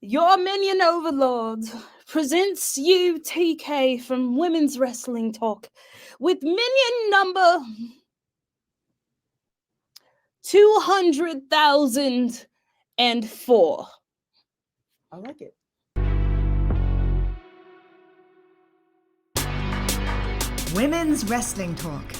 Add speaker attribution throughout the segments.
Speaker 1: Your minion overlord presents you TK from Women's Wrestling Talk with minion number 200,004.
Speaker 2: I like it.
Speaker 3: Women's Wrestling Talk,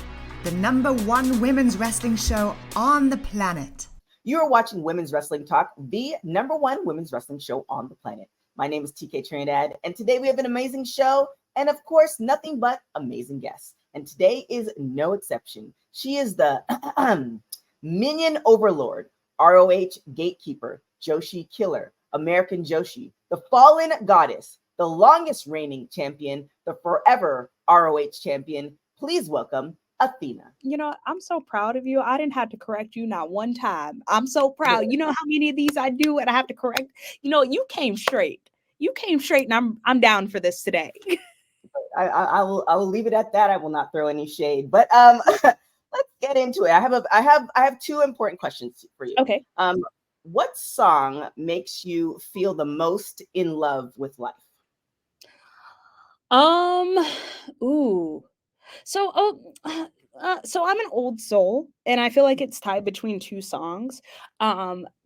Speaker 3: the #1 women's wrestling show on the planet.
Speaker 2: You are watching Women's Wrestling Talk, the #1 women's wrestling show on the planet. My name is TK Trinidad, and today we have an amazing show, and of course, nothing but amazing guests. And today is no exception. She is the Minion Overlord, ROH Gatekeeper, Joshi Killer, American Joshi, the Fallen Goddess, the longest reigning champion, the forever ROH champion. Please welcome Athena.
Speaker 1: You know, I'm so proud of you. I didn't have to correct you not one time. I'm so proud. You know how many of these I do and I have to correct? You know, you came straight. You came straight, and I'm down for this today.
Speaker 2: I will leave it at that. I will not throw any shade. But let's get into it. I have two important questions for you.
Speaker 1: Okay.
Speaker 2: What song makes you feel the most in love with life?
Speaker 1: Ooh. So I'm an old soul, and I feel like it's tied between two songs.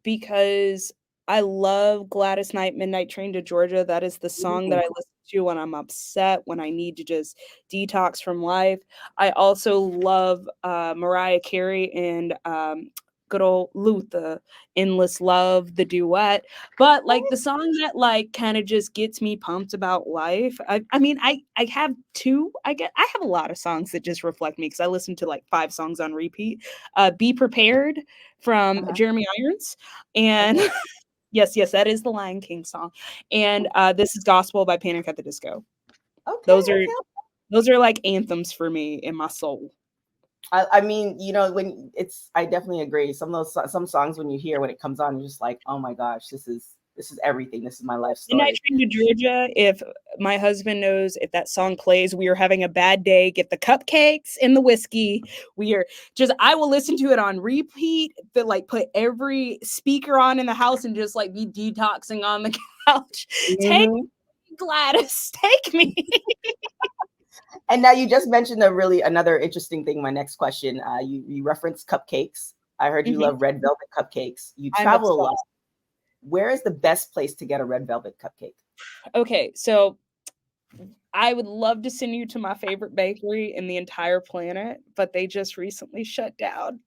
Speaker 1: Because I love Gladys Knight, Midnight Train to Georgia. That is the song that I listen to when I'm upset, when I need to just detox from life. I also love Mariah Carey and good old Luther, Endless Love, the duet. But like the song that like kind of just gets me pumped about life. I mean, I have two. I have a lot of songs that just reflect me because I listen to like 5 songs on repeat. Be Prepared from Jeremy Irons. And yes, that is the Lion King song. And This Is Gospel by Panic at the Disco. Those are like anthems for me in my soul.
Speaker 2: I mean, you know, I definitely agree. Some songs when you hear when it comes on, you're just like, oh my gosh, this is everything. This is my life story.
Speaker 1: Midnight Train to Georgia. If my husband knows if that song plays, we are having a bad day. Get the cupcakes and the whiskey. I will listen to it on repeat. But like put every speaker on in the house and just like be detoxing on the couch. Take me, Gladys. Take me.
Speaker 2: And now you just mentioned another interesting thing. My next question, you referenced cupcakes. I heard you love red velvet cupcakes. You travel a lot. Where is the best place to get a red velvet cupcake?
Speaker 1: Okay, so I would love to send you to my favorite bakery in the entire planet, but they just recently shut down.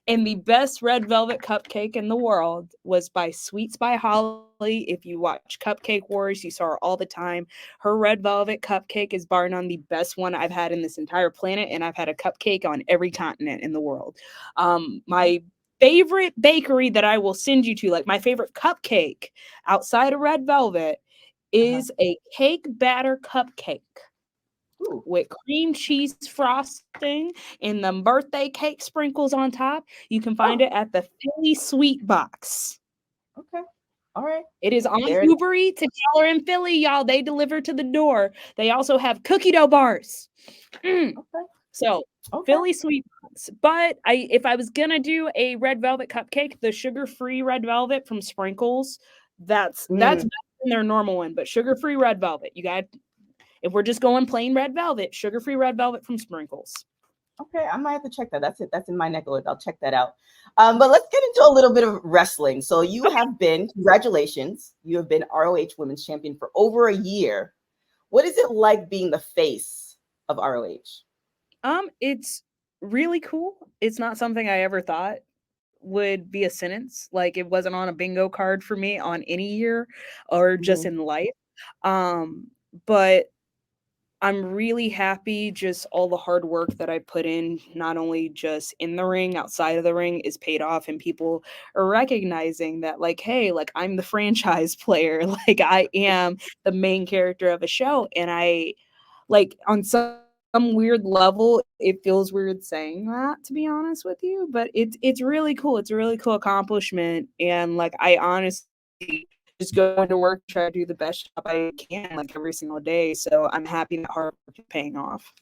Speaker 1: And the best red velvet cupcake in the world was by Sweets by Holly. If you watch Cupcake Wars, you saw her all the time. Her red velvet cupcake is bar none the best one I've had in this entire planet, and I've had a cupcake on every continent in the world. My favorite bakery that I will send you to, like my favorite cupcake outside of red velvet, is a cake batter cupcake.
Speaker 2: Ooh.
Speaker 1: With cream cheese frosting and the birthday cake sprinkles on top. You can find it at the Philly Sweet Box.
Speaker 2: Okay. All right.
Speaker 1: It is on Uber Eats. If y'all are in Philly, y'all, they deliver to the door. They also have cookie dough bars.
Speaker 2: Okay.
Speaker 1: So Philly Sweet Box. But if I was gonna do a red velvet cupcake, the sugar-free red velvet from Sprinkles, that's better than their normal one. But sugar-free red velvet, you got. If we're just going plain red velvet, sugar-free red velvet from Sprinkles.
Speaker 2: Okay, I might have to check that. That's it. That's in my neck of the woods. I'll check that out. But let's get into a little bit of wrestling. So congratulations. You have been ROH Women's Champion for over a year. What is it like being the face of ROH?
Speaker 1: It's really cool. It's not something I ever thought would be a sentence. Like it wasn't on a bingo card for me on any year or just in life. But I'm really happy just all the hard work that I put in, not only just in the ring, outside of the ring, is paid off, and people are recognizing that, like, hey, like I'm the franchise player, like I am the main character of a show. And I like on some weird level, it feels weird saying that, to be honest with you, but it's really cool. It's a really cool accomplishment. And like I honestly just going to work, try to do the best job I can, like every single day. So I'm happy that hard work is paying off.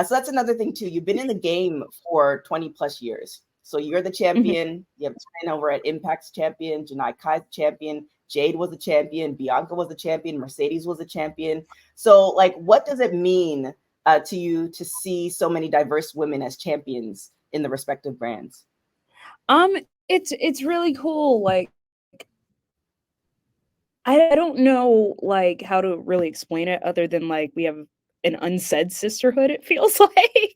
Speaker 2: So that's another thing too. You've been in the game for 20 plus years. So you're the
Speaker 1: Mhm.
Speaker 2: champion. You have Trent over at Impact's champion. Janai Kai's champion. Jade was a champion. Bianca was a champion. Mercedes was a champion. So, like, what does it mean to you to see so many diverse women as champions in the respective brands?
Speaker 1: It's really cool. Like I don't know, like, how to really explain it other than, like, we have an unsaid sisterhood, it feels like.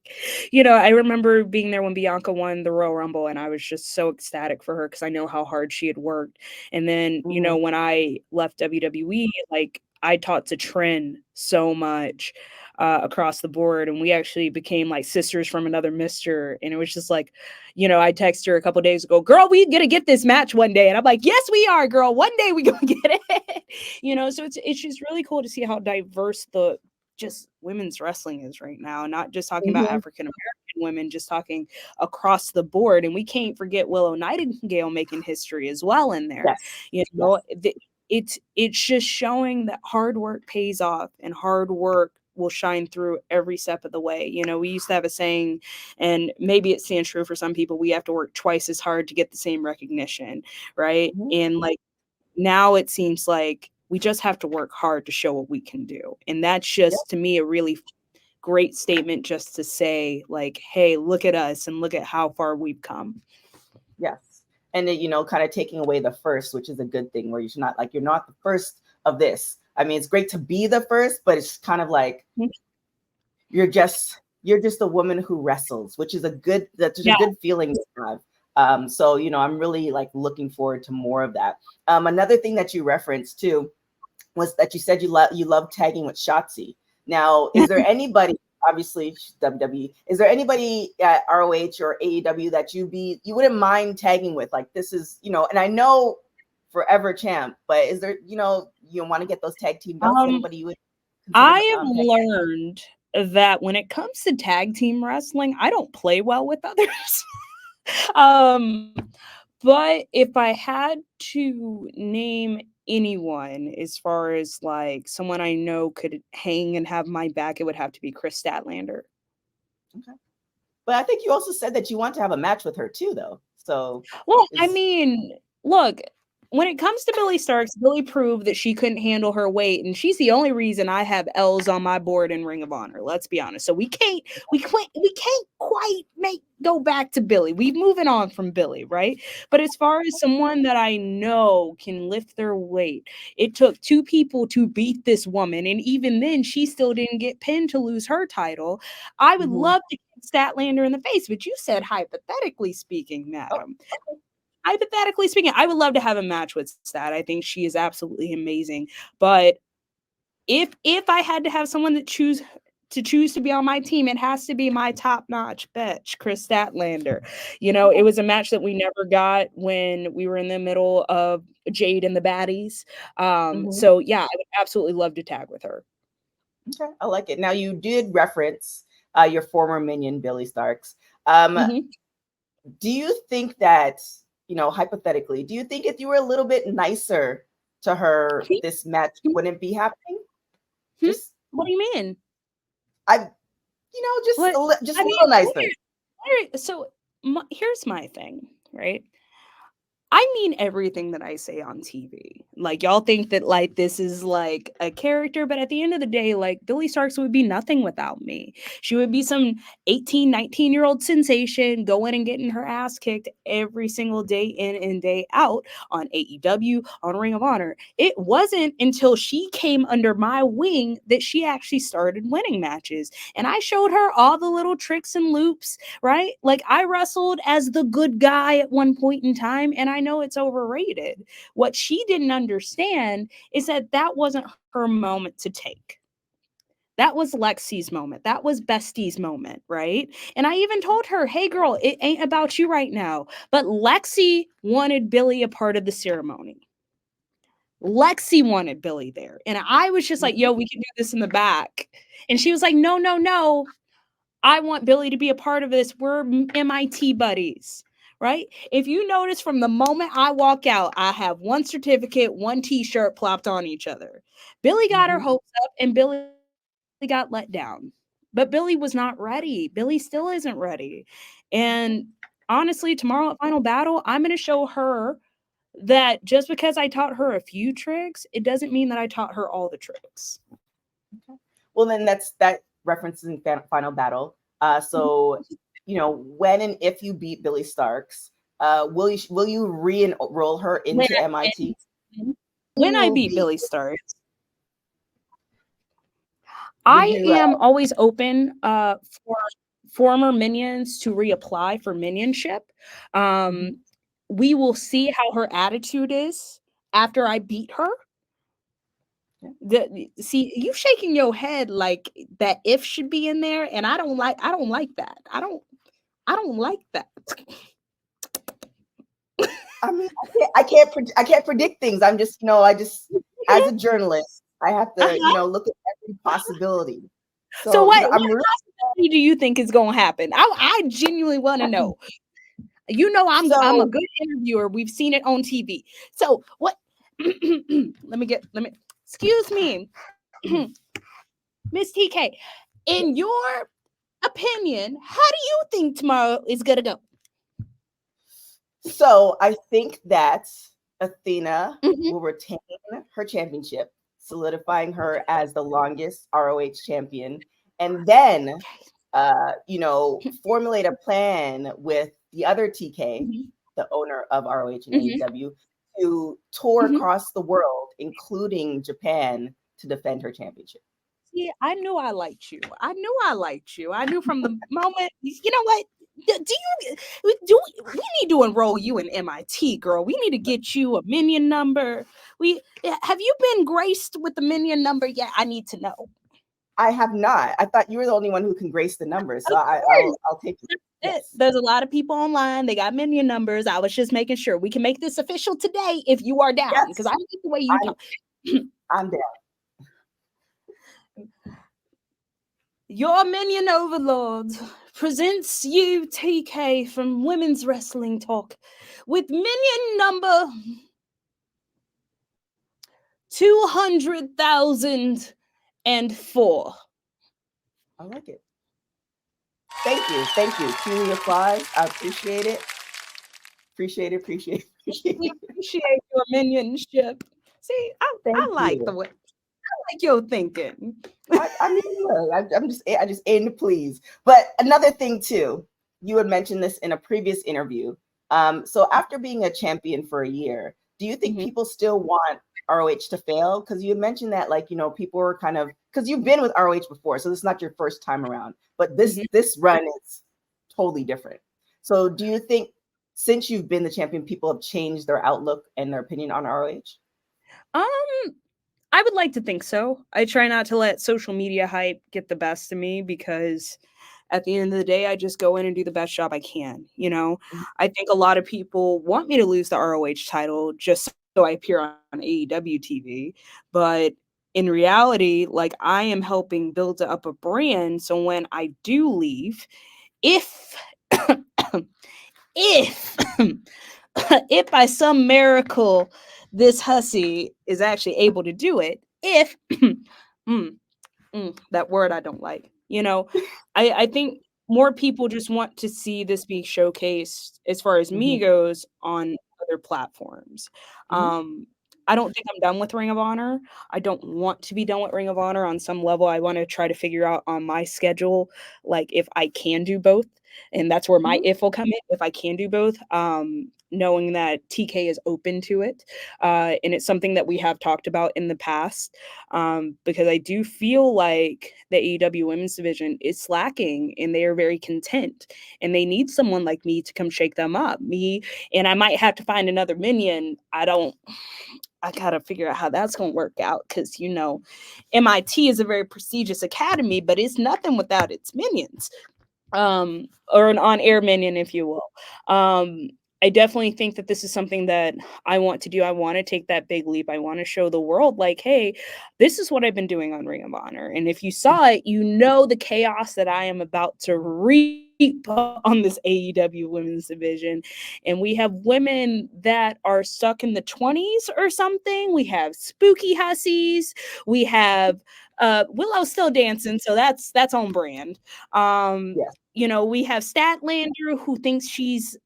Speaker 1: I remember being there when Bianca won the Royal Rumble, and I was just so ecstatic for her because I know how hard she had worked. And then,
Speaker 2: Mm-hmm.
Speaker 1: when I left WWE, like, I taught to Trin so much, across the board, and we actually became, like, sisters from another mister, and it was just like, I texted her a couple days ago, "Girl, we gonna get this match one day." And I'm like, "Yes, we are, girl. One day we gonna get it." So it's just really cool to see how diverse the just women's wrestling is right now. Not just talking about
Speaker 2: Mm-hmm.
Speaker 1: African American women, just talking across the board. And we can't forget Willow Nightingale making history as well in there.
Speaker 2: Yes.
Speaker 1: You
Speaker 2: Yes.
Speaker 1: know, it's just showing that hard work pays off and hard work will shine through every step of the way. We used to have a saying, and maybe it stands true for some people, we have to work twice as hard to get the same recognition, right?
Speaker 2: Mm-hmm.
Speaker 1: And like now it seems like we just have to work hard to show what we can do. And that's just to me a really great statement just to say like, hey, look at us and look at how far we've come.
Speaker 2: Yes. And then, kind of taking away the first, which is a good thing, where you're not the first of this. I mean, it's great to be the first, but it's kind of like you're just a woman who wrestles, which is that's a
Speaker 1: Yeah.
Speaker 2: good feeling to have. So, I'm really like looking forward to more of that. Another thing that you referenced too was that you said you love tagging with Shotzi. Now, is there anybody, obviously WWE, is there anybody at ROH or AEW that you wouldn't mind tagging with? Like this is, and I know Forever Champ, but is there, you want to get those tag team belts? Anybody you would consider
Speaker 1: I have
Speaker 2: tag?
Speaker 1: learned that when it comes to tag team wrestling, I don't play well with others. um, but if I had to name anyone as far as like someone I know could hang and have my back, it would have to be Chris Statlander.
Speaker 2: Okay. But I think you also said that you want to have a match with her too, though. So
Speaker 1: Well, I
Speaker 2: is
Speaker 1: mean, look, when it comes to Billie Starks, Billie proved that she couldn't handle her weight, and she's the only reason I have L's on my board in Ring of Honor. Let's be honest. So we can't quite go back to Billie. We're moving on from Billie, right? But as far as someone that I know can lift their weight, it took two people to beat this woman, and even then, she still didn't get pinned to lose her title. I would
Speaker 2: Mhm.
Speaker 1: love to kick Statlander in the face, but you said hypothetically speaking,
Speaker 2: Oh,
Speaker 1: madam. Hypothetically speaking, I would love to have a match with Stat. I think she is absolutely amazing. But if I had to have someone that choose to be on my team, it has to be my top-notch bitch, Chris Statlander. It was a match that we never got when we were in the middle of Jade and the Baddies.
Speaker 2: mhm.
Speaker 1: So yeah, I would absolutely love to tag with her.
Speaker 2: Okay, I like it. Now you did reference your former minion, Billie Starks.
Speaker 1: Mhm.
Speaker 2: Do you think that, hypothetically, do you think if you were a little bit nicer to her, this match wouldn't be happening?
Speaker 1: Hmm?
Speaker 2: Just
Speaker 1: What do you mean?
Speaker 2: I, just
Speaker 1: What?
Speaker 2: just
Speaker 1: I
Speaker 2: a little
Speaker 1: mean,
Speaker 2: nicer.
Speaker 1: so here's my thing, right? I mean everything that I say on TV. Like y'all think that like this is like a character, but at the end of the day, like Billie Starks would be nothing without me. She would be some 18, 19-year-old sensation going and getting her ass kicked every single day in and day out on AEW, on Ring of Honor. It wasn't until she came under my wing that she actually started winning matches. And I showed her all the little tricks and loops, right? Like I wrestled as the good guy at one point in time, and I know it's overrated. What she didn't understand is that that wasn't her moment to take. That was Lexi's moment. That was Bestie's moment, right? And I even told her, hey, girl, it ain't about you right now. But Lexi wanted Billie a part of the ceremony. Lexi wanted Billie there. And I was just like, yo, we can do this in the back. And she was like, no, no, no. I want Billie to be a part of this. We're MIT buddies, right? If you notice from the moment I walk out, I have one certificate, one t-shirt plopped on each other. Billie got her
Speaker 2: Mhm.
Speaker 1: hopes up and Billie got let down. But Billie was not ready. Billie still isn't ready. And honestly, tomorrow at Final Battle, I'm gonna show her that just because I taught her a few tricks, it doesn't mean that I taught her all the tricks.
Speaker 2: Okay. Well, then that references in Final Battle. So, when and if you beat Billie Starks, will you re-enroll her
Speaker 1: When
Speaker 2: into MIT?
Speaker 1: I
Speaker 2: You
Speaker 1: beat
Speaker 2: beat.
Speaker 1: Billie Starks,
Speaker 2: Would
Speaker 1: I
Speaker 2: you?
Speaker 1: am always open for former minions to reapply for minionship.
Speaker 2: Mhm.
Speaker 1: We will see how her attitude is after I beat her. See, you shaking your head like that if should be in there, and I don't like that. I don't like that.
Speaker 2: I mean, I can't predict things. I'm just, as a journalist, I have to,
Speaker 1: Uh-huh.
Speaker 2: look at every possibility.
Speaker 1: So
Speaker 2: So,
Speaker 1: what
Speaker 2: I'm really.
Speaker 1: possibility do you think is gonna happen? I genuinely want to know. You know, I'm a
Speaker 2: So,
Speaker 1: good interviewer. We've seen it on TV. So what? let me. Excuse me, Miss TK. In your opinion, how do you think tomorrow is gonna go?
Speaker 2: so I think that Athena
Speaker 1: Mhm.
Speaker 2: will retain her championship, solidifying her as the longest ROH champion, and then, formulate a plan with the other TK,
Speaker 1: Mhm.
Speaker 2: the owner of ROH and
Speaker 1: Mhm.
Speaker 2: AEW, to tour
Speaker 1: Mhm.
Speaker 2: across the world, including Japan, to defend her championship.
Speaker 1: See, I knew I liked you. I knew I liked you. I knew from the moment. You know what? We need to enroll you in MIT, girl. We need to get you a minion number. Have you been graced with the minion number yet? I need to know.
Speaker 2: I have not. I thought you were the only one who can grace the numbers, so
Speaker 1: Of course.
Speaker 2: I'll take it. Yes.
Speaker 1: There's a lot of people online. They got minion numbers. I was just making sure we can make this official today if you are down, because I
Speaker 2: Yes.
Speaker 1: like the way you
Speaker 2: I'm
Speaker 1: talk.
Speaker 2: I'm down.
Speaker 1: Your minion overlord presents you, TK, from Women's Wrestling Talk, with minion number 200,004.
Speaker 2: I like it. Thank you. Thank you. Cue the applause. I appreciate it. Appreciate it. Appreciate it. Appreciate
Speaker 1: We
Speaker 2: it.
Speaker 1: appreciate your minionship. See, I
Speaker 2: Thank
Speaker 1: like the
Speaker 2: you.
Speaker 1: way, I like your thinking.
Speaker 2: I mean, look, I just aim to please. But another thing too, you had mentioned this in a previous interview. So after being a champion for a year, do you think
Speaker 1: Mhm.
Speaker 2: people still want ROH to fail? Because you had mentioned that, like, people were kind of, because you've been with ROH before, so this is not your first time around. But
Speaker 1: Mhm.
Speaker 2: this run is totally different. So do you think since you've been the champion, people have changed their outlook and their opinion on ROH?
Speaker 1: Um, I would like to think so. I try not to let social media hype get the best of me, because at the end of the day, I just go in and do the best job I can. I think a lot of people want me to lose the ROH title just so I appear on AEW TV, but in reality, like, I am helping build up a brand, so when I do leave, if if if by some miracle this hussy is actually able to do it, if mm, that word I don't like. I think more people just want to see this be showcased, as far as me
Speaker 2: Mhm,
Speaker 1: goes, on other platforms.
Speaker 2: mhm,
Speaker 1: Um, I don't think I'm done with Ring of Honor. I don't want to be done with Ring of Honor. On some level, I want to try to figure out on my schedule, like, if I can do both. And that's where my
Speaker 2: mhm,
Speaker 1: if will come in, if I can do both. Knowing that TK is open to it. And it's something that we have talked about in the past, because I do feel like the AEW women's division is slacking and they are very content, and they need someone like me to come shake them up. And I might have to find another minion. I gotta figure out how that's gonna work out, because MIT is a very prestigious academy, but it's nothing without its minions, or an on-air minion, if you will. I definitely think that this is something that I want to do. I want to take that big leap. I want to show the world, like, hey, this is what I've been doing on Ring of Honor. And if you saw it, you know the chaos that I am about to wreak on this AEW women's division. And we have women that are stuck in the 20s or something. We have spooky hussies. We have Willow still dancing, so that's on brand.
Speaker 2: Yes.
Speaker 1: You know, we have Statlander who thinks she's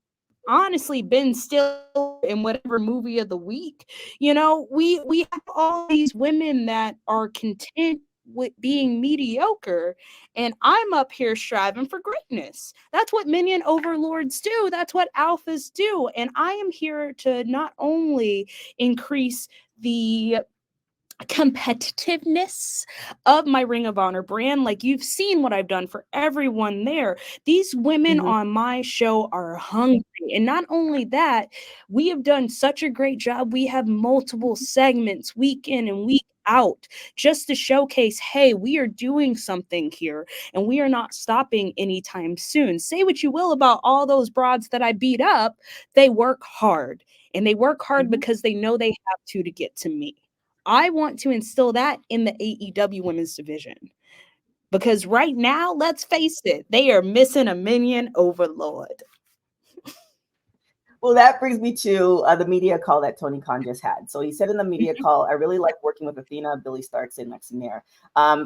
Speaker 1: honestly been still in whatever movie of the week. You know, we have all these women that are content with being mediocre, and I'm up here striving for greatness. That's what minion overlords do. That's what alphas do. And I am here to not only increase the competitiveness of my Ring of Honor brand. Like, you've seen what I've done for everyone there. These women
Speaker 2: Mhm.
Speaker 1: on my show are hungry. And not only that, we have done such a great job. We have multiple segments week in and week out just to showcase, hey, we are doing something here and we are not stopping anytime soon. Say what you will about all those broads that I beat up, they work hard. And they work hard
Speaker 2: Mhm.
Speaker 1: because they know they have to get to me. I want to instill that in the AEW women's division. Because right now, let's face it, they are missing a minion overlord.
Speaker 2: Well, that brings me to the media call that Tony Khan just had. So he said in the media call, I really like working with Athena, Billie Starks, and Maximir.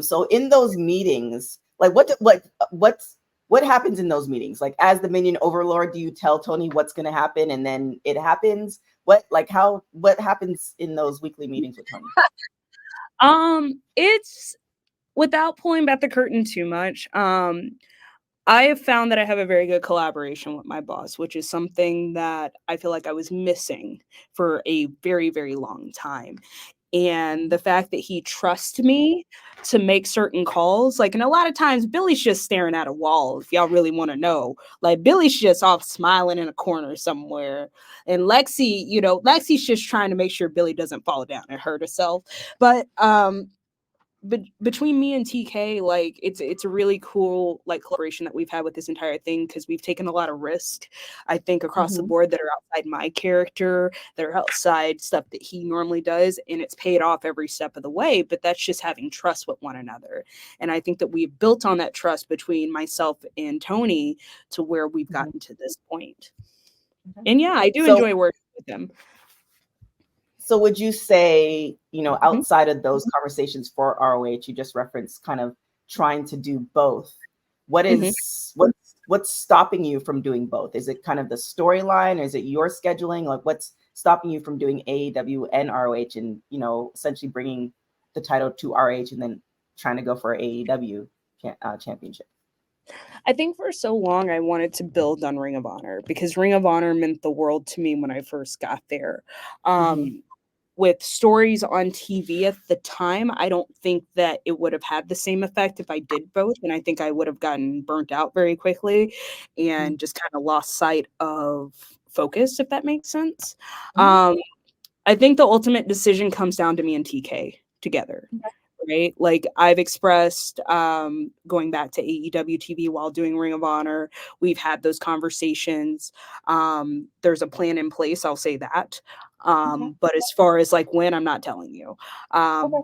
Speaker 2: So in those meetings, like what happens in those meetings? Like, as the minion overlord, do you tell Tony what's going to happen, and then it happens? What happens in those weekly meetings with Tony?
Speaker 1: It's without pulling back the curtain too much. I have found that I have a very good collaboration with my boss, which is something that I feel like I was missing for a very, very long time. And the fact that he trusts me to make certain calls, like, and a lot of times Billy's just staring at a wall, if y'all really want to know. Like, Billy's just off smiling in a corner somewhere. And Lexi, you know, Lexi's just trying to make sure Billy doesn't fall down and hurt herself. But between me and TK, like, it's a really cool like collaboration that we've had with this entire thing, because we've taken a lot of risk, I think, across the
Speaker 2: Mhm.
Speaker 1: board, that are outside my character, that are outside stuff that he normally does, and it's paid off every step of the way. But that's just having trust with one another, and I think that we've built on that trust between myself and Tony to where we've
Speaker 2: Mhm.
Speaker 1: gotten to this point.
Speaker 2: Okay.
Speaker 1: And yeah, I do
Speaker 2: So
Speaker 1: enjoy working with him.
Speaker 2: So would you say,
Speaker 1: Mhm.
Speaker 2: outside of those conversations for ROH, you just referenced kind of trying to do both. What
Speaker 1: Mhm.
Speaker 2: is what's stopping you from doing both? Is it kind of the storyline? Is it your scheduling? Like, what's stopping you from doing AEW and ROH, and essentially bringing the title to ROH and then trying to go for AEW championship?
Speaker 1: I think for so long I wanted to build on Ring of Honor because Ring of Honor meant the world to me when I first got there.
Speaker 2: Mhm.
Speaker 1: With stories on TV at the time, I don't think that it would have had the same effect if I did both. And I think I would have gotten burnt out very quickly
Speaker 2: Mhm.
Speaker 1: and just kind of lost sight of focus, if that makes sense.
Speaker 2: Mhm.
Speaker 1: Um, I think the ultimate decision comes down to me and TK together.
Speaker 2: Okay.
Speaker 1: Right? Like, I've expressed going back to AEW TV while doing Ring of Honor. We've had those conversations. There's a plan in place, I'll say that.
Speaker 2: Okay.
Speaker 1: But as far as like when, I'm not telling you.
Speaker 2: Okay.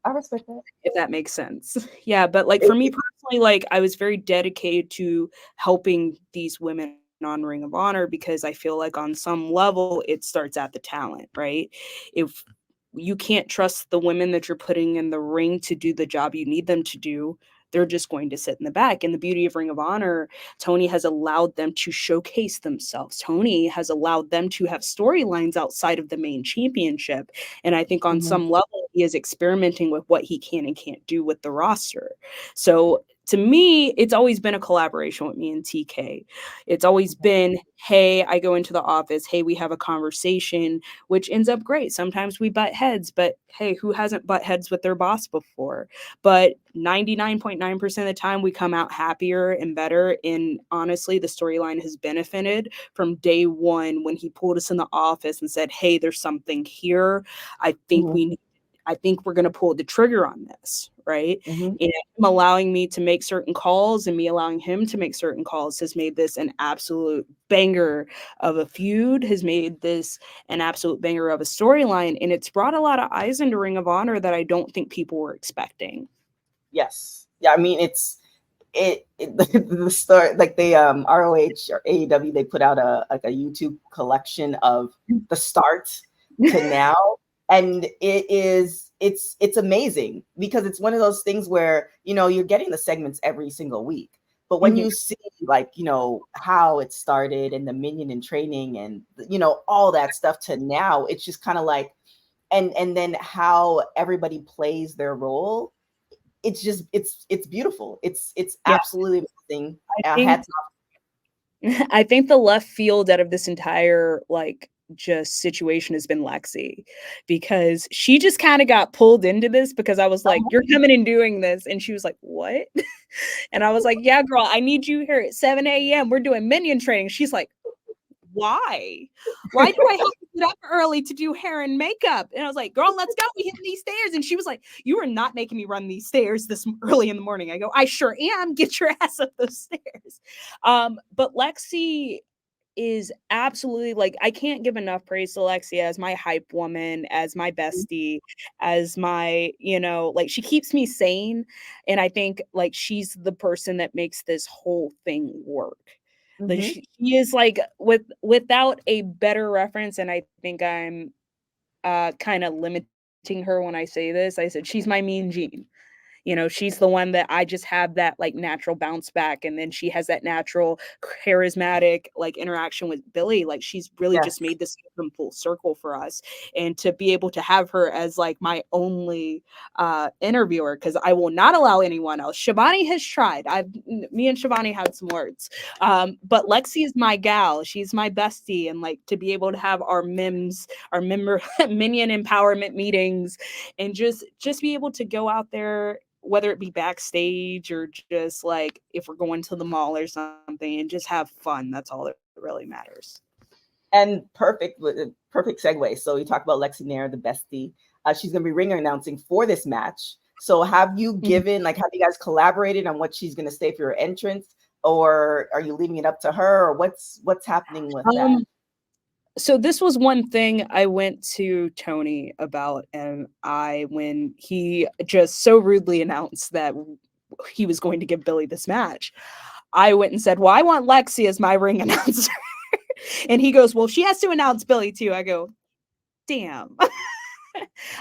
Speaker 2: I respect that.
Speaker 1: If that makes sense. Yeah, but like for
Speaker 2: It-
Speaker 1: me
Speaker 2: it-
Speaker 1: personally, like I was very dedicated to helping these women on Ring of Honor because I feel like on some level it starts at the talent, right? If you can't trust the women that you're putting in the ring to do the job you need them to do, they're just going to sit in the back. And the beauty of Ring of Honor, Tony has allowed them to showcase themselves. Tony has allowed them to have storylines outside of the main championship. And I think on
Speaker 2: Mhm.
Speaker 1: some level, he is experimenting with what he can and can't do with the roster. So to me, it's always been a collaboration with me and TK. It's always been, hey, I go into the office, hey, we have a conversation, which ends up great. Sometimes we butt heads, but hey, who hasn't butt heads with their boss before? But 99.9% of the time, we come out happier and better. And honestly, the storyline has benefited from day one when he pulled us in the office and said, hey, there's something here. I think
Speaker 2: Mhm.
Speaker 1: we I think we're going to pull the trigger on this, right?
Speaker 2: Mhm.
Speaker 1: And him allowing me to make certain calls and me allowing him to make certain calls has made this an absolute banger of a feud, has made this an absolute banger of a storyline. And it's brought a lot of eyes into Ring of Honor that I don't think people were expecting.
Speaker 2: Yes. Yeah. I mean, it's the start, like they ROH or AEW, they put out a YouTube collection of the start to now, and it's amazing because it's one of those things where you're getting the segments every single week, but when you see like how it started and the minion in training and all that stuff to now, it's just kind of like, and then how everybody plays their role. It's just it's beautiful. It's
Speaker 1: Yeah.
Speaker 2: absolutely amazing.
Speaker 1: I think
Speaker 2: Hats off.
Speaker 1: I think the left field out of this entire just situation has been Lexi, because she just kind of got pulled into this because I was like, "You're coming and doing this," and she was like, "What?" And I was like, "Yeah, girl, I need you here at 7 a.m. We're doing minion training." She's like, "Why? Why do I have to get up early to do hair and makeup?" And I was like, "Girl, let's go. We hit these stairs." And she was like, "You are not making me run these stairs this early in the morning." I go, "I sure am. Get your ass up those stairs." But Lexi is absolutely, like, I can't give enough praise to Lexi as my hype woman, as my bestie, as my, like, she keeps me sane. And I think like she's the person that makes this whole thing work. Like
Speaker 2: Mhm.
Speaker 1: she is like, without a better reference, and I think I'm kind of limiting her when I say this. I said she's my mean Gene. She's the one that I just have that like natural bounce back, and then she has that natural charismatic like interaction with Billie. Like she's really
Speaker 2: Yes.
Speaker 1: just made this come full circle for us. And to be able to have her as like my only interviewer, because I will not allow anyone else. Shivani has tried. Me and Shivani had some words. But Lexi is my gal. She's my bestie. And like to be able to have our MIMS, our member minion empowerment meetings, and just be able to go out there, whether it be backstage or just like if we're going to the mall or something, and just have fun. That's all that really matters.
Speaker 2: And perfect segue. So you talk about Lexi Nair, the bestie. She's going to be ring announcing for this match. So have you have you guys collaborated on what she's going to say for your entrance, or are you leaving it up to her, or what's happening with that?
Speaker 1: So this was one thing I went to Tony about, and when he just so rudely announced that he was going to give Billie this match, I went and said, "Well, I want Lexi as my ring announcer." And he goes, "Well, she has to announce Billie too." I go, "Damn."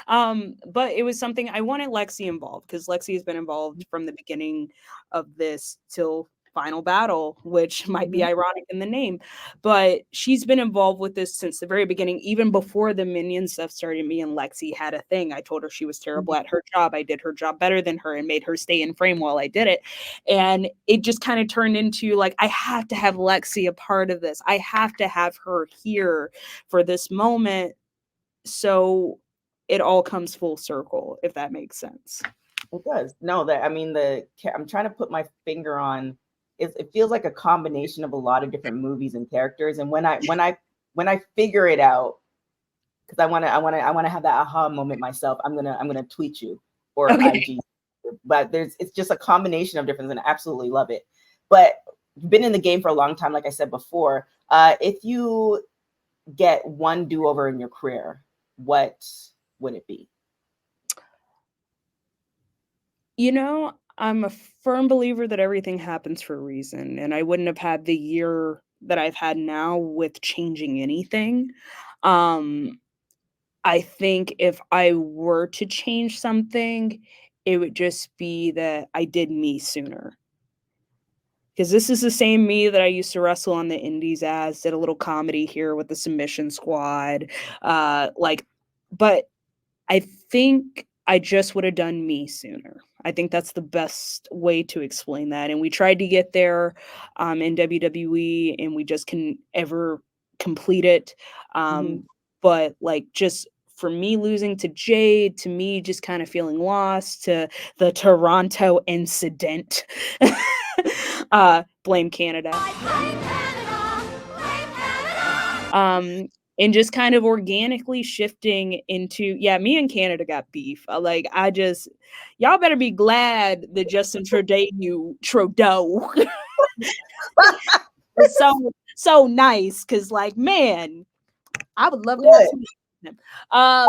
Speaker 1: But it was something I wanted Lexi involved, because Lexi has been involved from the beginning of this till Final Battle, which might be ironic in the name, but she's been involved with this since the very beginning, even before the minion stuff started. Me and Lexi had a thing. I told her she was terrible at her job. I did her job better than her and made her stay in frame while I did it. And it just kind of turned into like, I have to have Lexi a part of this. I have to have her here for this moment. So it all comes full circle, if that makes sense.
Speaker 2: It does. No, I'm trying to put my finger on. It feels like a combination of a lot of different movies and characters. And when I figure it out, because I want to have that aha moment myself, I'm gonna tweet you or IG. But it's just a combination of different, and I absolutely love it. But you've been in the game for a long time, like I said before. If you get one do-over in your career, what would it be?
Speaker 1: I'm a firm believer that everything happens for a reason, and I wouldn't have had the year that I've had now with changing anything. I think if I were to change something, it would just be that I did me sooner. Because this is the same me that I used to wrestle on the indies as, did a little comedy here with the Submission Squad. But I think I just would have done me sooner. I think that's the best way to explain that. And we tried to get there in WWE, and we just can ever complete it. But like, just for me losing to Jade, to me just kind of feeling lost, to the Toronto incident. Blame Canada. And just kind of organically shifting into, me and Canada got beef. Y'all better be glad that Justin Trudeau is so nice, because like, man, I would love to have some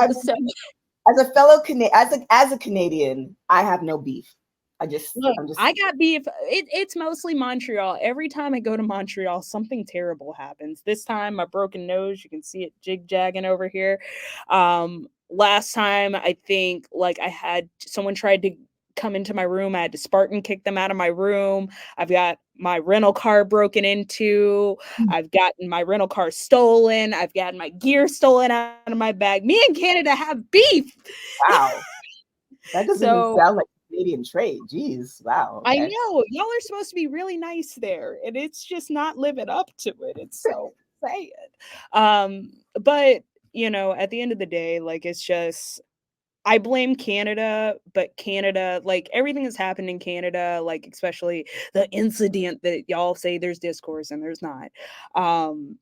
Speaker 1: with him.
Speaker 2: As a fellow as a Canadian, I have no beef.
Speaker 1: Look,
Speaker 2: I'm just
Speaker 1: I got beef. It's mostly Montreal. Every time I go to Montreal, something terrible happens. This time, my broken nose, you can see it jig-jagging over here. Last time, I think, like, I had someone tried to come into my room. I had to Spartan kick them out of my room. I've got my rental car broken into. I've gotten my rental car stolen. I've gotten my gear stolen out of my bag. Me and Canada have beef.
Speaker 2: wow. That doesn't even
Speaker 1: So
Speaker 2: sound like Canadian trade. Jeez. Wow.
Speaker 1: I
Speaker 2: Okay.
Speaker 1: know y'all are supposed to be really nice there, and it's just not living up to it. It's so sad. But at the end of the day, like it's just I blame Canada, but Canada, like everything that's happened in Canada, like especially the incident that y'all say there's discourse and there's not. Um,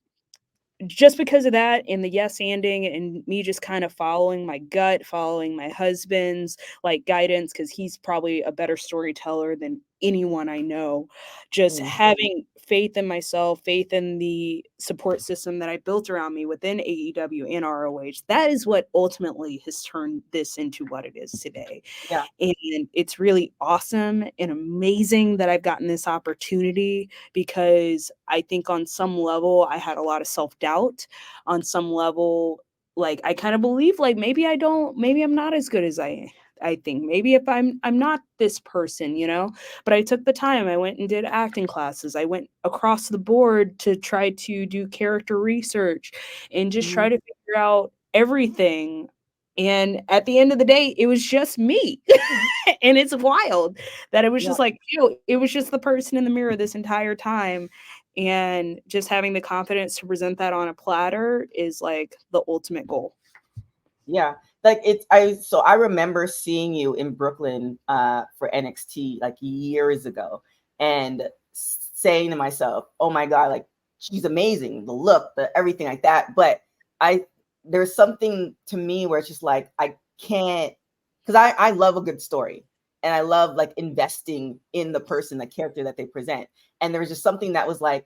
Speaker 1: just because of that and the yes anding and me just kind of following my gut, following my husband's like guidance, because he's probably a better storyteller than anyone I know. Just
Speaker 2: Mm,
Speaker 1: having faith in myself, faith in the support system that I built around me within AEW and ROH. That is what ultimately has turned this into what it is today.
Speaker 2: yeah.
Speaker 1: And it's really awesome and amazing that I've gotten this opportunity because I think on some level I had a lot of self-doubt. On some level, like I kind of believe like maybe I'm not as good as I think. Maybe if I'm not this person. But I took the time. I went and did acting classes. I went across the board to try to do character research and just try
Speaker 2: Mhm.
Speaker 1: to figure out everything. And at the end of the day, it was just me. And it's wild that it was
Speaker 2: Yeah.
Speaker 1: just like, it was just the person in the mirror this entire time. And just having the confidence to present that on a platter is like the ultimate goal.
Speaker 2: Yeah. Like I remember seeing you in Brooklyn for NXT like years ago and saying to myself, "Oh my God, like she's amazing, the look, the everything like that." But I there's something to me where it's just like I can't, because I love a good story and I love like investing in the person, the character that they present. And there was just something that was like,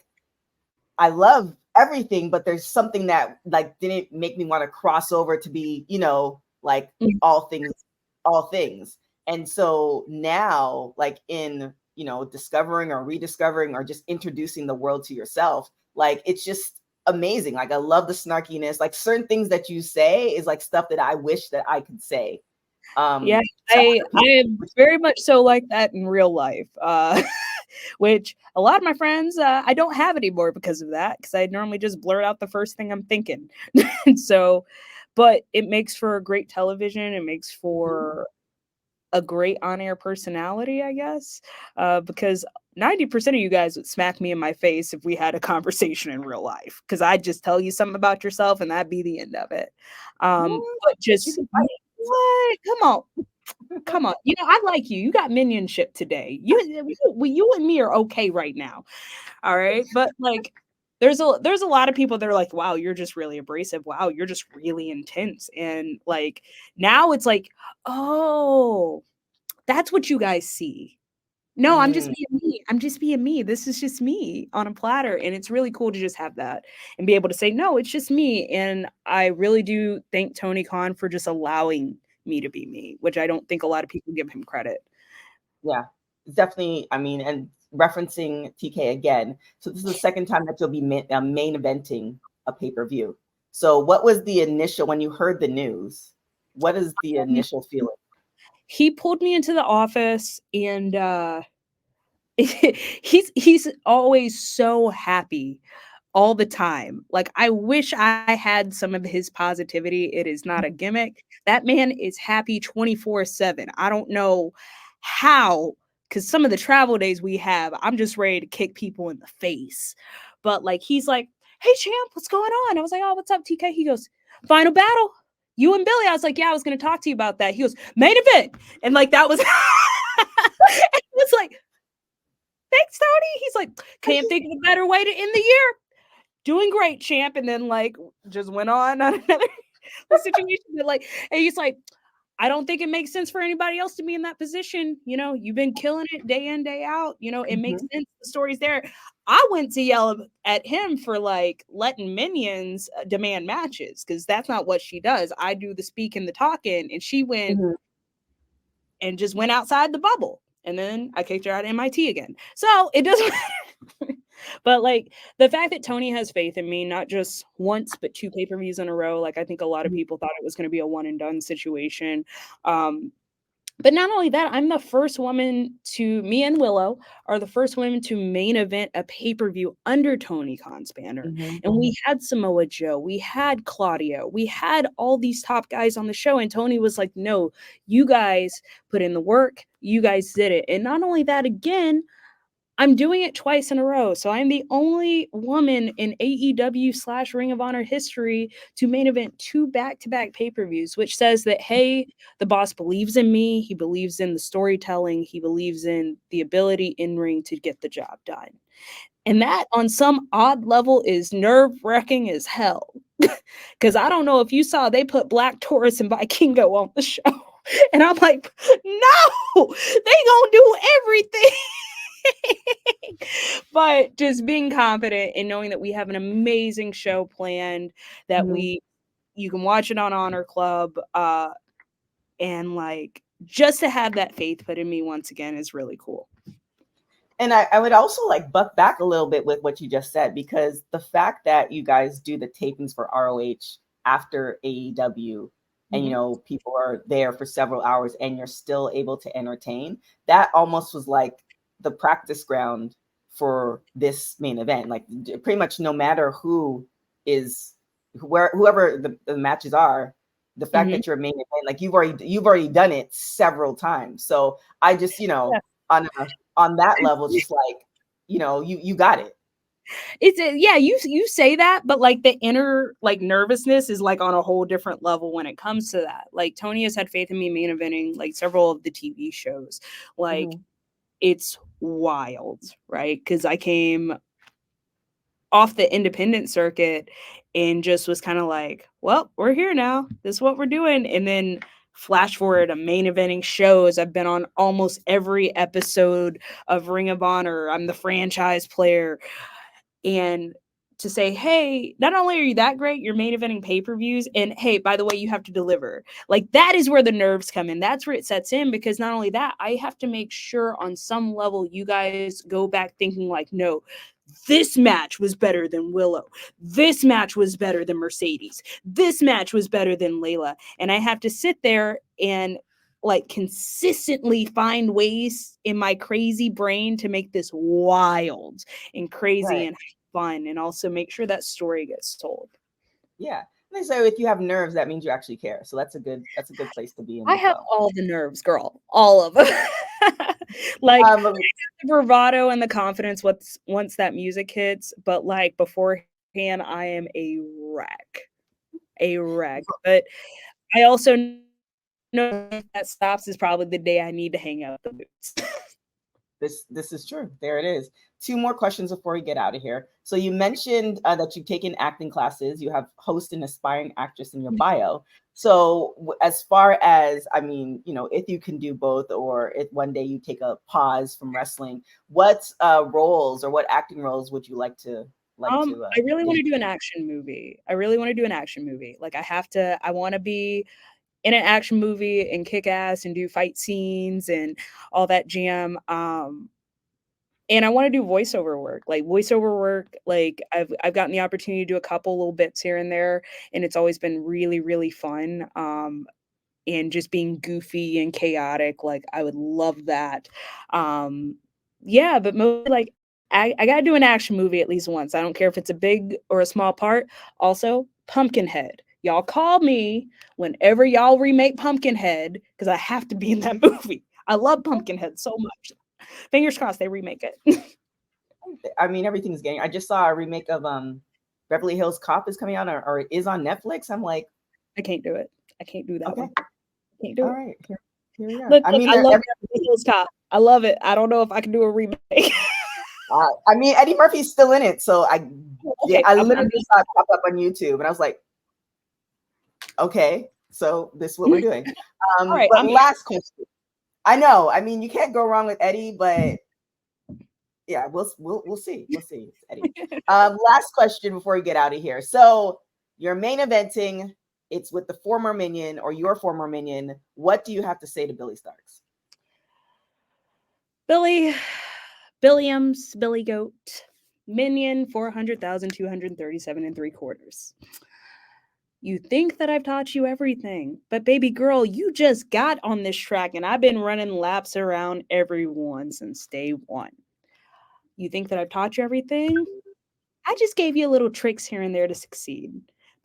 Speaker 2: I love everything, but there's something that like didn't make me want to cross over to be, like
Speaker 1: Mm.
Speaker 2: all things, all things. And so now, like in, discovering or rediscovering or just introducing the world to yourself, like it's just amazing. Like I love the snarkiness. Like certain things that you say is like stuff that I wish that I could say.
Speaker 1: Yeah,
Speaker 2: To other
Speaker 1: I
Speaker 2: people.
Speaker 1: am very much so like that in real life. Which a lot of my friends I don't have anymore because of that, because I normally just blurt out the first thing I'm thinking. And so, but it makes for a great television. It makes
Speaker 2: Mhm.
Speaker 1: for a great on-air personality, I guess, because 90% of you guys would smack me in my face if we had a conversation in real life, because I'd just tell you something about yourself and that'd be the end of it.
Speaker 2: Mm,
Speaker 1: But
Speaker 2: you
Speaker 1: just
Speaker 2: can fight.
Speaker 1: what? Come on. I like you. You got minionship today. You and me are okay right now. All right. But like there's a lot of people that are like, wow, you're just really abrasive. Wow, you're just really intense. And like now it's like, oh, that's what you guys see. No, I'm just
Speaker 2: Mm,
Speaker 1: being me. I'm just being me. This is just me on a platter. And it's really cool to just have that and be able to say, no, it's just me. And I really do thank Tony Khan for just allowing me to be me, which I don't think a lot of people give him credit.
Speaker 2: yeah, definitely. I mean, and referencing TK again. So this is the second time that you'll be main eventing a pay-per-view. So what was the initial, when you heard the news, what is the
Speaker 1: Um,
Speaker 2: initial feeling?
Speaker 1: he pulled me into the office and he's always so happy all the time. Like, I wish I had some of his positivity. It is not a gimmick. That man is happy 24/7. I don't know how, because some of the travel days we have, I'm just ready to kick people in the face. But like he's like, "Hey champ, what's going on?" I was like, "Oh, what's up, TK?" He goes, "Final battle. You and Billy." I was like, "Yeah, I was gonna talk to you about that." He goes, "Main event." And like that was it was like, "Thanks, Tony." He's like, "Can't think of a better way to end the year. Doing great, champ." And then like just went on another situation. But like, and he's like, "I don't think it makes sense for anybody else to be in that position. You've been killing it day in, day out. It makes
Speaker 2: Mhm,
Speaker 1: sense. The story's there." I went to yell at him for like letting minions demand matches, because that's not what she does. I do the speaking, the talking, and she went
Speaker 2: mhm.
Speaker 1: and just went outside the bubble. and then I kicked her out of MIT again. So it doesn't matter. But like the fact that Tony has faith in me, not just once, but 2 pay-per-views in a row, like I think a lot of people thought it was going to be a one and done situation. But not only that, I'm the first woman me and Willow are the first women to main event a pay-per-view under Tony Khan's banner.
Speaker 2: Mm-hmm.
Speaker 1: And we had Samoa Joe, we had Claudio, we had all these top guys on the show. And Tony was like, no, you guys put in the work, you guys did it. And not only that, again, I'm doing it twice in a row. So I'm the only woman in AEW / Ring of Honor history to main event 2 back-to-back pay-per-views, which says that, hey, the boss believes in me. He believes in the storytelling. He believes in the ability in ring to get the job done. And that on some odd level is nerve-wracking as hell. Because I don't know if you saw, they put Black Taurus and Vikingo on the show. And I'm like, no, they gonna do everything. But just being confident and knowing that we have an amazing show planned, that you can watch it on Honor Club, and like just to have that faith put in me once again is really cool.
Speaker 2: And I would also like buck back a little bit with what you just said, because the fact that you guys do the tapings for ROH after AEW and, you know, people are there for several hours and you're still able to entertain, that almost was like the practice ground for this main event. Like pretty much no matter whoever the matches are, the fact that you're main event, like you've already done it several times. So I just, you know, on that level, just like, you know, you got it.
Speaker 1: It's yeah, you say that, but like the inner like nervousness is like on a whole different level when it comes to that. Like Tony has had faith in me main eventing like several of the TV shows. Like it's wild, right? Because I came off the independent circuit and just was kind of like, well, we're here now. This is what we're doing. And then flash forward to main eventing shows. I've been on almost every episode of Ring of Honor. I'm the franchise player. And to say, hey, not only are you that great, you're main eventing pay-per-views, and hey, by the way, you have to deliver. Like that is where the nerves come in. That's where it sets in, because not only that, I have to make sure on some level you guys go back thinking like, no, this match was better than Willow. This match was better than Mercedes. This match was better than Layla. And I have to sit there and like consistently find ways in my crazy brain to make this wild and crazy and fun, and also make sure that story gets told.
Speaker 2: Yeah. And so if you have nerves, that means you actually care. So that's a good place to be in.
Speaker 1: I have all the nerves, girl. All of them. Like the bravado and the confidence once that music hits, but like beforehand, I am a wreck. But I also know that stops is probably the day I need to hang out the boots.
Speaker 2: This is true. There it is. 2 more questions before we get out of here. So you mentioned that you've taken acting classes. You have host and aspiring actress in your bio. So as far as, I mean, you know, if you can do both, or if one day you take a pause from wrestling, what roles or what acting roles would you like to?
Speaker 1: I really want to do an action movie. Like I want to be in an action movie and kick ass and do fight scenes and all that jam. And I want to do voiceover work. Like I've gotten the opportunity to do a couple little bits here and there, and it's always been really, really fun. And just being goofy and chaotic, like I would love that. Yeah, but mostly like I gotta do an action movie at least once. I don't care if it's a big or a small part. Also, Pumpkinhead. Y'all call me whenever y'all remake Pumpkinhead, because I have to be in that movie. I love Pumpkinhead so much. Fingers crossed they remake it.
Speaker 2: I mean, everything's getting. I just saw a remake of Beverly Hills Cop is coming out, or it is on Netflix. I'm like,
Speaker 1: I can't do it. I can't do that.
Speaker 2: Okay.
Speaker 1: One. I can't do
Speaker 2: All
Speaker 1: it.
Speaker 2: right. Here we are.
Speaker 1: Look, I love Beverly Hills Cop. I love it. I don't know if I can do a remake.
Speaker 2: I mean, Eddie Murphy's still in it, so I literally saw it pop up on YouTube, and I was like, okay, so this is what we're doing.
Speaker 1: All right,
Speaker 2: but last question. I know. I mean, you can't go wrong with Eddie, but yeah, we'll see. We'll see. It's Eddie. Last question before we get out of here. So you're main eventing. It's with the former minion or your former minion. What do you have to say to Billie Starks?
Speaker 1: Billy, Billiams, Billy Goat, Minion, 400,237 and 3/4. You think that I've taught you everything, but baby girl, you just got on this track and I've been running laps around everyone since day one. You think that I've taught you everything? I just gave you little tricks here and there to succeed.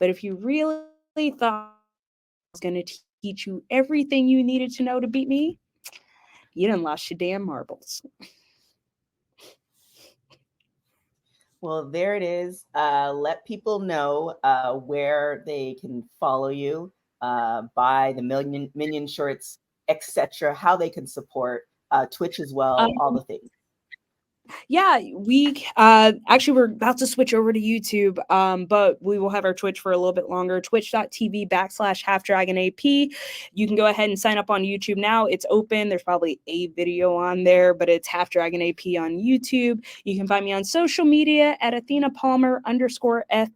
Speaker 1: But if you really thought I was going to teach you everything you needed to know to beat me, you done lost your damn marbles.
Speaker 2: Well, there it is. Let people know where they can follow you, buy the minion shorts, etc. How they can support Twitch as well, all the things.
Speaker 1: Yeah, we actually we're about to switch over to YouTube, but we will have our Twitch for a little bit longer. Twitch.tv/halfdragonap. You can go ahead and sign up on YouTube now. It's open. There's probably a video on there, but it's Half Dragon AP on YouTube. You can find me on social media at Athena Palmer _FGF.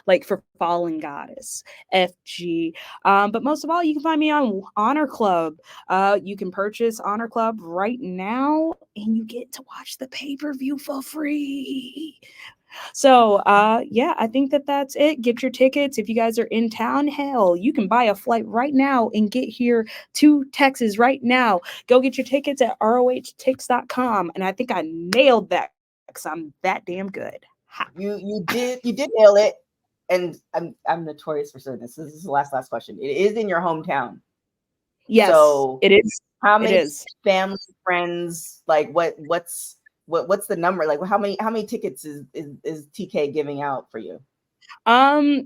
Speaker 1: Like for fallen goddess, FG. But most of all, you can find me on Honor Club. You can purchase Honor Club right now, and you get to watch the pay-per-view for free. So, yeah, I think that's it. Get your tickets. If you guys are in town, hell, you can buy a flight right now and get here to Texas right now. Go get your tickets at rohtix.com. And I think I nailed that because I'm that damn good. Ha.
Speaker 2: You did nail it. And I'm notorious for saying this. This is the last question. It is in your hometown.
Speaker 1: Yes,
Speaker 2: so
Speaker 1: it is.
Speaker 2: How many family, friends, like what's the number? Like how many tickets is TK giving out for you?
Speaker 1: I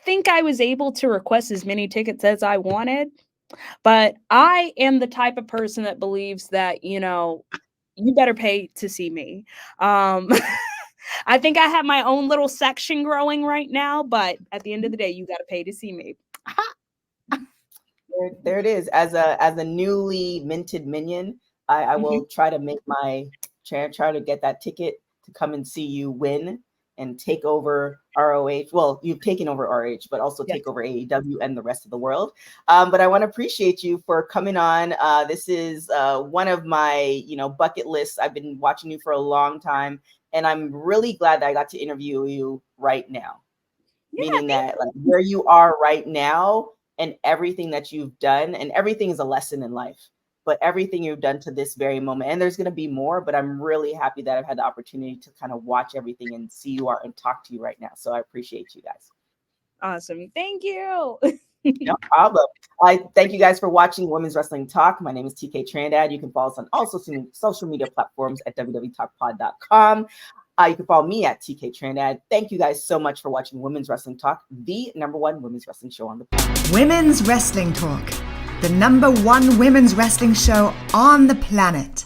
Speaker 1: think I was able to request as many tickets as I wanted, but I am the type of person that believes that, you better pay to see me. I think I have my own little section growing right now, but at the end of the day, you got to pay to see me.
Speaker 2: There it is. As a newly minted minion, I will try to make try to get that ticket to come and see you win and take over ROH. Well, you've taken over ROH, but also take over AEW and the rest of the world. But I want to appreciate you for coming on. This is one of my bucket lists. I've been watching you for a long time. And I'm really glad that I got to interview you right now, meaning that like where you are right now and everything that you've done, and everything is a lesson in life, but everything you've done to this very moment, and there's going to be more, but I'm really happy that I've had the opportunity to kind of watch everything and see you are and talk to you right now. So I appreciate you guys.
Speaker 1: Awesome. Thank you.
Speaker 2: No problem. I thank you guys for watching Women's Wrestling Talk. My name is TK Trindad. You can follow us on all social media platforms at www.talkpod.com. You can follow me at TK Trindad. Thank you guys so much for watching Women's Wrestling Talk, the #1 women's wrestling show on the planet.
Speaker 3: Women's Wrestling Talk, the #1 women's wrestling show on the planet.